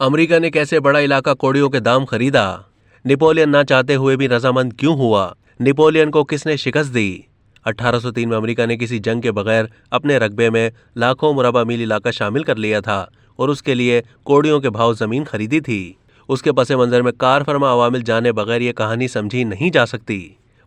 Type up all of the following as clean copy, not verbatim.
America ने कैसे बड़ा इलाका कोड़ियों के दाम खरीदा? नेपोलियन ना चाहते हुए भी रजामंद क्यों हुआ? नेपोलियन को किसने शिकस्त दी? 1803 में अमेरिका ने किसी जंग के बगैर अपने रकबे में लाखों मुरबा मील इलाका शामिल कर लिया था और उसके लिए कोड़ियों के भाव जमीन खरीदी थी। उसके पसे मंजर में कार फरमा अवामिल जाने बगैर ये कहानी समझी नहीं जा सकती।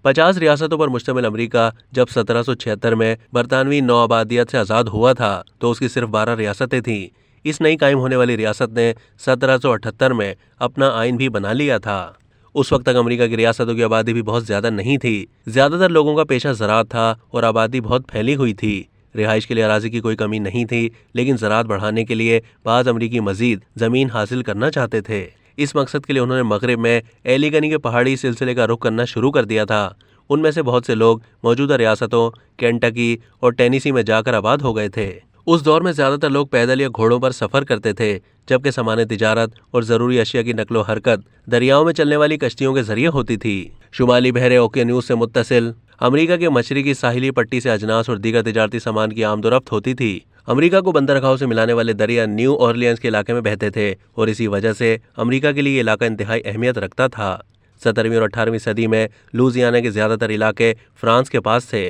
50 रियासतों पर मुश्तमिल अमेरिका जब 1776 में बरतानवी नौआबादियत से आज़ाद हुआ था तो उसकी सिर्फ 12 रियासतें थीं। इस नई कायम होने वाली रियासत ने 1778 में अपना आइन भी बना लिया था। उस वक्त तक अमेरिका की रियासतों की आबादी भी बहुत ज्यादा नहीं थी। ज्यादातर लोगों का पेशा ज़राअत था और आबादी बहुत फैली हुई थी। रिहाइश के लिए अराजी की कोई कमी नहीं थी, लेकिन ज़राअत बढ़ाने के लिए बाज़ अमरीकी मजीद ज़मीन हासिल करना चाहते थे। इस मकसद के लिए उन्होंने मगरिब में एलिगनी के पहाड़ी सिलसिले का रुख करना शुरू कर दिया था। उनमें से बहुत से लोग मौजूदा रियासतों केंटकी और टेनेसी में जाकर आबाद हो गए थे। उस दौर में ज्यादातर लोग पैदल या घोड़ों पर सफर करते थे, जबकि सामान्य तिजारत और जरूरी अशिया की नकलो हरकत दरियाओं में चलने वाली कश्तियों के जरिए होती थी। शुमाली बहरे ओकेन्यूस से मुत्तसिल अमेरिका के मशरकी साहिली पट्टी से अजनास और दीगर तिजारती सामान की आमदोरफ्त होती थी। अमेरिका को बंदरगाहों से मिलाने वाले दरिया न्यू ऑरलियंस के इलाके में बहते थे और इसी वजह से अमेरिका के लिए ये इलाका इंतहाई अहमियत रखता था। 17वीं और 18वीं सदी में लुजियाना के ज्यादातर इलाके फ्रांस के पास थे।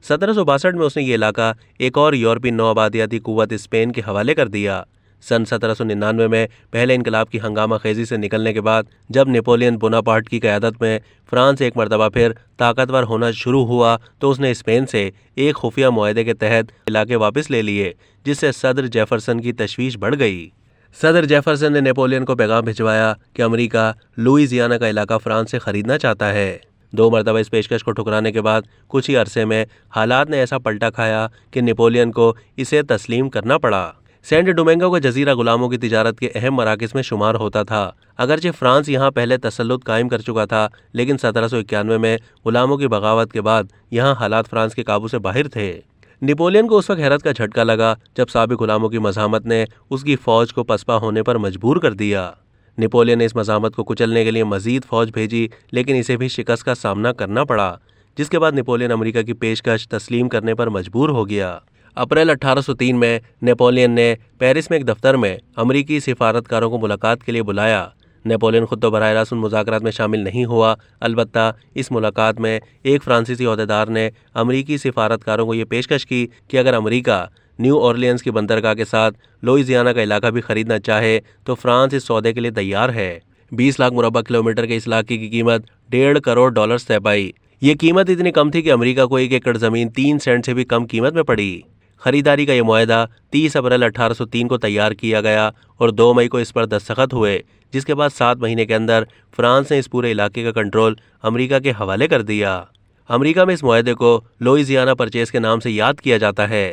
1762 में उसने ये इलाका एक और यूरोपीय नौआबादियाती कुव्वत स्पेन के हवाले कर दिया। सन 1799 में पहले इनकलाब की हंगामा खेजी से निकलने के बाद जब नेपोलियन बोनापार्ट की क़यादत में फ्रांस एक मरतबा फिर ताकतवर होना शुरू हुआ तो उसने स्पेन से एक खुफिया मुआहदे के तहत इलाके वापस ले लिए, जिससे सदर जेफरसन की तशवीश बढ़ गई। सदर जेफरसन ने नेपोलियन को पैगाम भिजवाया कि अमेरिका लुइजियाना का इलाका फ्रांस से खरीदना चाहता है। 2 मरतबा इस पेशकश को ठुकराने के बाद कुछ ही अरसे में हालात ने ऐसा पलटा खाया कि नेपोलियन को इसे तस्लीम करना पड़ा। सेंट डोमिंगो का जजीरा गुलामों की तिजारत के अहम मराकज़ में शुमार होता था। अगरचे फ्रांस यहाँ पहले तसल्लुत कायम कर चुका था, लेकिन 1791 में गुलामों की बगावत के बाद यहाँ हालात फ्रांस के काबू से बाहर थे। नेपोलियन को उस वक्त हैरत का झटका लगा जब साबिक गुलामों की मज़ाहमत ने उसकी फ़ौज को पसपा होने पर मजबूर कर दिया। नेपोलियन ने इस मज़ाहमत को कुचलने के लिए मजीद फ़ौज भेजी, लेकिन इसे भी शिकस्त का सामना करना पड़ा, जिसके बाद नेपोलियन अमेरिका की पेशकश तस्लीम करने पर मजबूर हो गया। अप्रैल 1803 में नेपोलियन ने पेरिस में एक दफ्तर में अमरीकी सिफारतकारों को मुलाकात के लिए बुलाया। नेपोलियन खुद तो बराह रास्त उन मुज़ाकरात में शामिल नहीं हुआ, अलबत्ता इस मुलाकात में एक फ्रांसीसी अहदेदार ने अमरीकी सिफारतकारों को ये पेशकश की कि अगर अमरीका न्यू ऑरलियंस की बंदरगाह के साथ लुइजियाना का इलाका भी खरीदना चाहे तो फ्रांस इस सौदे के लिए तैयार है। 20 लाख मुरबा किलोमीटर के इस इलाके की कीमत $1.5 करोड़ तय पाई। ये कीमत इतनी कम थी कि अमेरिका को 1 एकड़ ज़मीन 3 सेंट से भी कम कीमत में पड़ी। खरीदारी का यह मुआहदा 30 अप्रैल 1803 को तैयार किया गया और 2 मई को इस पर दस्तखत हुए, जिसके बाद 7 महीने के अंदर फ्रांस ने इस पूरे इलाके का कंट्रोल अमेरिका के हवाले कर दिया। अमेरिका में इस मुआहदे को लुइजियाना परचेज के नाम से याद किया जाता है।